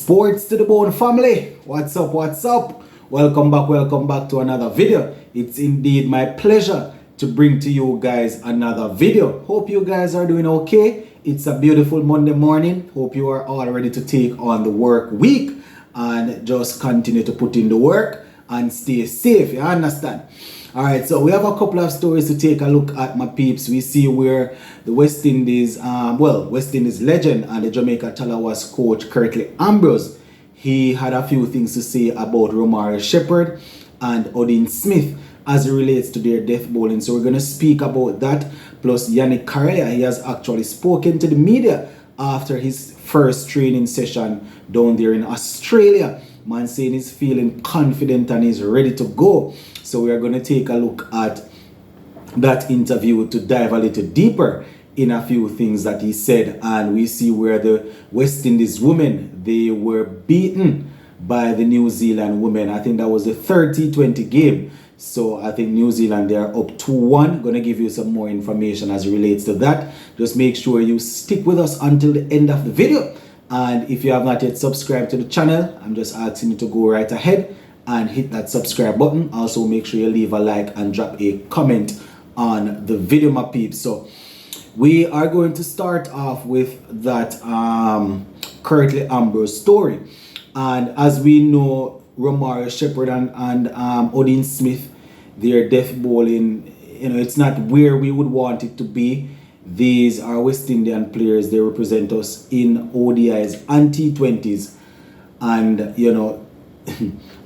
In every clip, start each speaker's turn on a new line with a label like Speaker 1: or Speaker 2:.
Speaker 1: Sports to the bone family. What's up? What's up? Welcome back to another video. It's indeed my pleasure to bring to you guys another video. Hope you guys are doing okay. It's a beautiful Monday morning. Hope you are all ready to take on the work week and just continue to put in the work and stay safe. You understand? Alright, so we have a couple of stories to take a look at, my peeps. We see where the West Indies legend and the Jamaica Talawas coach Curtly Ambrose, he had a few things to say about Romari Shepherd and Odin Smith as it relates to their death bowling. So we're going to speak about that. Plus Yannic Cariah, he has actually spoken to the media after his first training session down there in Australia. Man saying he's feeling confident and he's ready to go. So we are going to take a look at that interview to dive a little deeper in a few things that he said. And we see where the West Indies women, they were beaten by the New Zealand women. I think that was the 30-20 game. So I think New Zealand, they are up 2-1. Going to give you some more information as it relates to that. Just make sure you stick with us until the end of the video. And if you have not yet subscribed to the channel, I'm just asking you to go right ahead and hit that subscribe button. Also make sure you leave a like and drop a comment on the video, my peeps. So we are going to start off with that Curtly Ambrose story. And as we know, Romari Shepherd and Odin Smith, their death bowling, it's not where we would want it to be. These are West Indian players. They represent us in ODIs and T20s. And,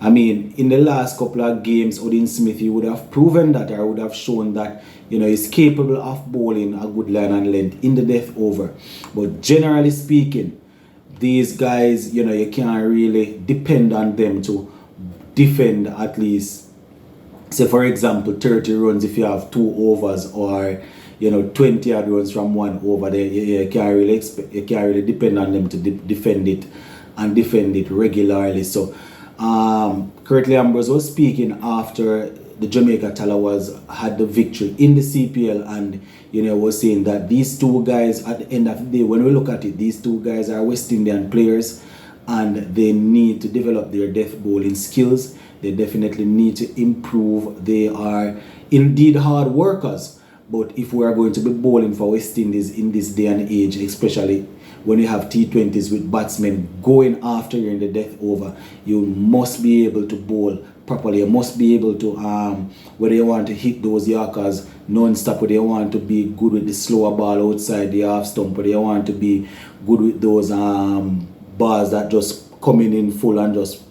Speaker 1: I mean, in the last couple of games, Odin Smith, he would have proven that, or would have shown that, he's capable of bowling a good line and length in the death over. But generally speaking, these guys, you can't really depend on them to defend at least, say for example, 30 runs if you have 2 overs, or 20 odd runs from 1 over there. You can't really depend on them to defend it and defend it regularly. So Curtly Ambrose was speaking after the Jamaica Talawas had the victory in the CPL, and was saying that these two guys, at the end of the day, when we look at it, these two guys are West Indian players and they need to develop their death bowling skills. They definitely need to improve. They are indeed hard workers, but if we are going to be bowling for West Indies in this day and age, especially when you have T20s with batsmen going after you in the death over, you must be able to bowl properly. You must be able to, whether you want to hit those Yorkers non-stop, whether you want to be good with the slower ball outside the half stump, whether you want to be good with those balls that just come in full and just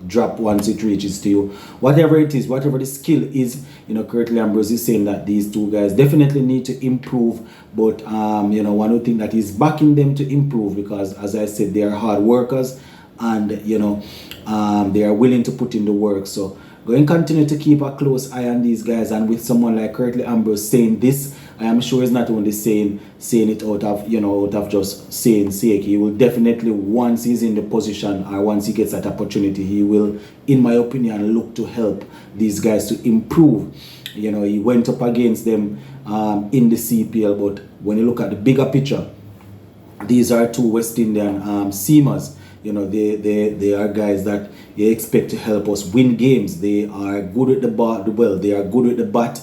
Speaker 1: drop once it reaches to you. Whatever it is, whatever the skill is, Curtly Ambrose is saying that these two guys definitely need to improve. But one would think that he's backing them to improve because, as I said, they are hard workers and they are willing to put in the work. So go and continue to keep a close eye on these guys. And with someone like Curtly Ambrose saying this, I am sure he's not only saying it out of just saying sake. He will definitely, once he's in the position or once he gets that opportunity, he will, in my opinion, look to help these guys to improve. He went up against them in the CPL, but when you look at the bigger picture, these are two West Indian seamers. They are guys that you expect to help us win games. They are good at the bat. Well, they are good at the bat.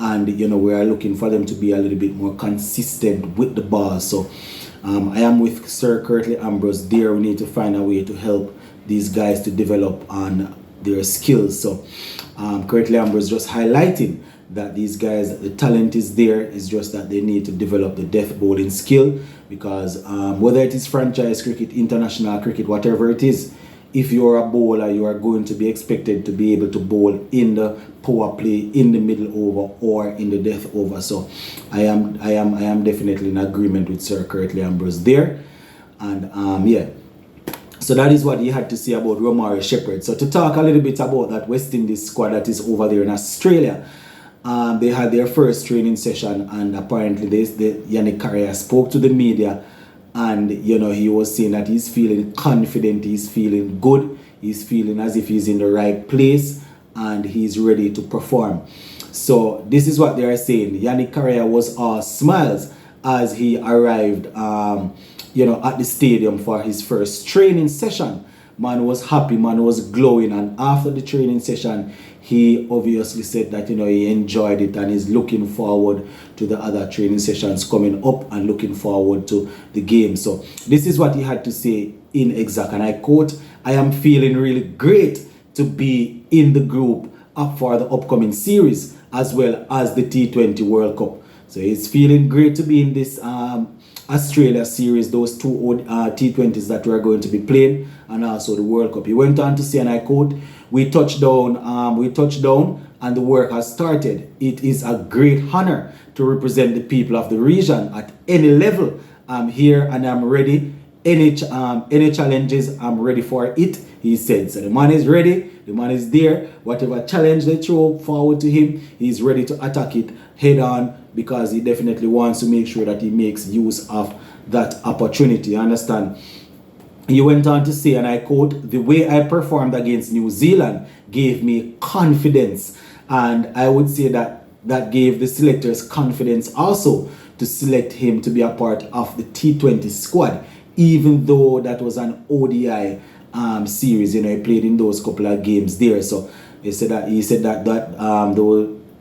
Speaker 1: And, we are looking for them to be a little bit more consistent with the ball. So, I am with Sir Curtly Ambrose there. We need to find a way to help these guys to develop on their skills. So, Curtly Ambrose just highlighting that these guys, the talent is there. It's just that they need to develop the death bowling skill. Because whether it is franchise cricket, international cricket, whatever it is, if you're a bowler, you are going to be expected to be able to bowl in the power play, in the middle over, or in the death over. So I am definitely in agreement with Sir Curtly Ambrose there. And so that is what he had to say about Romari Shepherd. So to talk a little bit about that West Indies squad that is over there in Australia. They had their first training session, and apparently Yannic Cariah spoke to the media, and he was saying that he's feeling confident, he's feeling good, he's feeling as if he's in the right place and he's ready to perform. So this is what they are saying. Yannic Cariah was all smiles as he arrived at the stadium for his first training session. Man was happy, man was glowing, and after the training session, he obviously said that he enjoyed it and is looking forward to the other training sessions coming up and looking forward to the game. So this is what he had to say in exact, and I quote, "I am feeling really great to be in the group up for the upcoming series as well as the T20 World Cup." So he's feeling great to be in this Australia series, those two T20s that we're going to be playing, and also the World Cup. He went on to say, and I quote, we touched down and the work has started. It is a great honor to represent the people of the region at any level. I'm here and I'm ready. Any challenges, I'm ready for it," he said. So the man is ready, the man is there. Whatever challenge they throw forward to him, he's ready to attack it head on, because he definitely wants to make sure that he makes use of that opportunity. You understand? He went on to say, and I quote, "The way I performed against New Zealand gave me confidence." And I would say that that gave the selectors confidence also to select him to be a part of the T20 squad, even though that was an ODI series. He played in those couple of games there. So he said that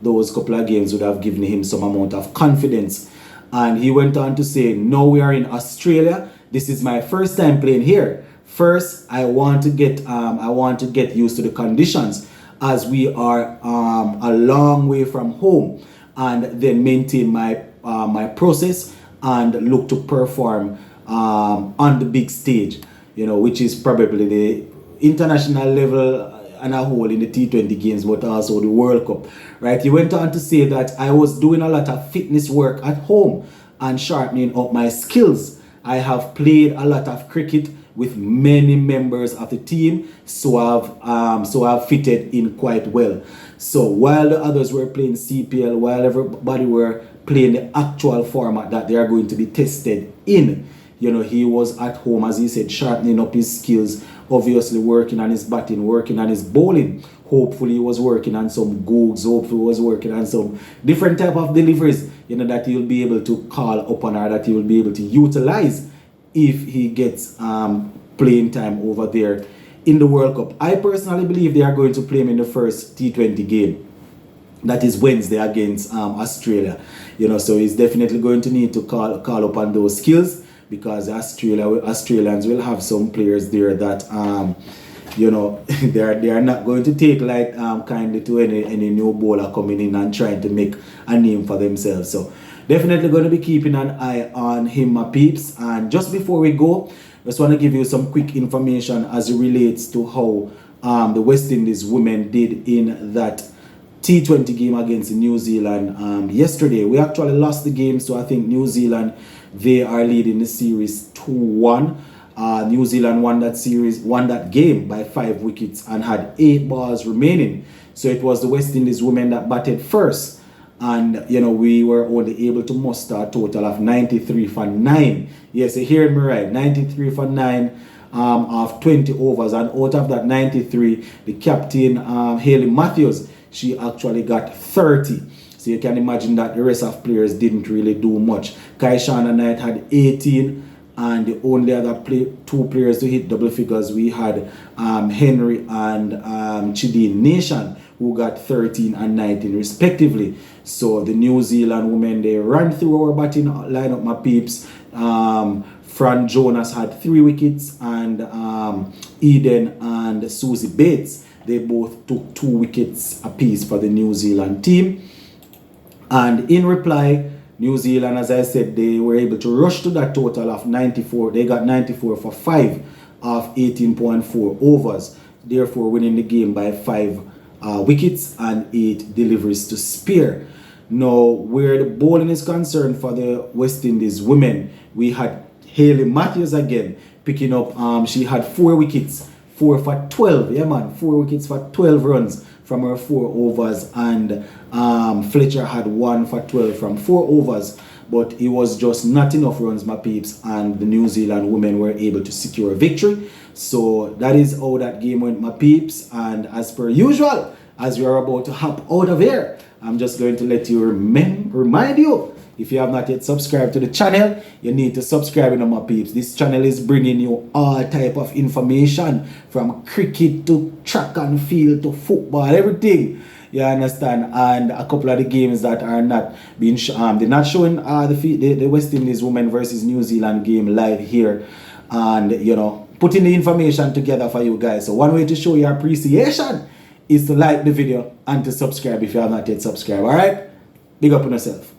Speaker 1: those couple of games would have given him some amount of confidence. And he went on to say, "Now we are in Australia. This is my first time playing here. First, I want to get used to the conditions, as we are a long way from home, and then maintain my process and look to perform on the big stage, which is probably the international level and a whole in the T20 games, but also the World Cup." Right? He went on to say that, "I was doing a lot of fitness work at home and sharpening up my skills. I have played a lot of cricket with many members of the team, so I've fitted in quite well." So while the others were playing CPL, while everybody were playing the actual format that they are going to be tested in, he was at home, as he said, sharpening up his skills, obviously working on his batting, working on his bowling. Hopefully he was working on some googs, hopefully he was working on some different type of deliveries, that he'll be able to call upon, or that he will be able to utilize if he gets playing time over there in the World Cup. I personally believe they are going to play him in the first T20 game. That is Wednesday against Australia. So he's definitely going to need to call upon those skills, because Australians will have some players there that they are not going to take like kindly to any new bowler coming in and trying to make a name for themselves. So definitely going to be keeping an eye on him, my peeps. And just before we go, just want to give you some quick information as it relates to how the West Indies women did in that T20 game against New Zealand yesterday. We actually lost the game, so I think New Zealand, they are leading the series 2-1. New Zealand won that game by 5 wickets and had 8 balls remaining. So it was the West Indies women that batted first. And, we were only able to muster a total of 93 for 9. Yes, you heard me right. 93 for 9 of 20 overs. And out of that 93, the captain, Hayley Matthews, she actually got 30. So you can imagine that the rest of players didn't really do much. Kaishana Knight had 18. And the only other two players to hit double figures, we had Henry and Chidin Nation, who got 13 and 19 respectively. So the New Zealand women, they ran through our batting lineup, my peeps. Fran Jonas had 3 wickets, and Eden and Susie Bates, they both took 2 wickets apiece for the New Zealand team. And in reply, New Zealand, as I said, they were able to rush to that total of 94. They got 94 for 5 of 18.4 overs, therefore winning the game by 5 wickets and 8 deliveries to spare. Now, where the bowling is concerned for the West Indies women, we had Hayley Matthews again picking up. She had 4 wickets, 4 for 12. Yeah, man, 4 wickets for 12 runs from her 4 overs, and Fletcher had 1 for 12 from 4 overs, but it was just not enough runs, my peeps, and the New Zealand women were able to secure a victory. So that is how that game went, my peeps. And as per usual, as we are about to hop out of here, I'm just going to let you remind you, If you have not yet subscribed to the channel, you need to subscribe, my peeps. This channel is bringing you all type of information, from cricket to track and field to football, everything. You understand? And a couple of the games that are not being they're not showing the West Indies women versus New Zealand game live here, and putting the information together for you guys. So one way to show your appreciation is to like the video and to subscribe if you have not yet subscribed. All right, big up on yourself.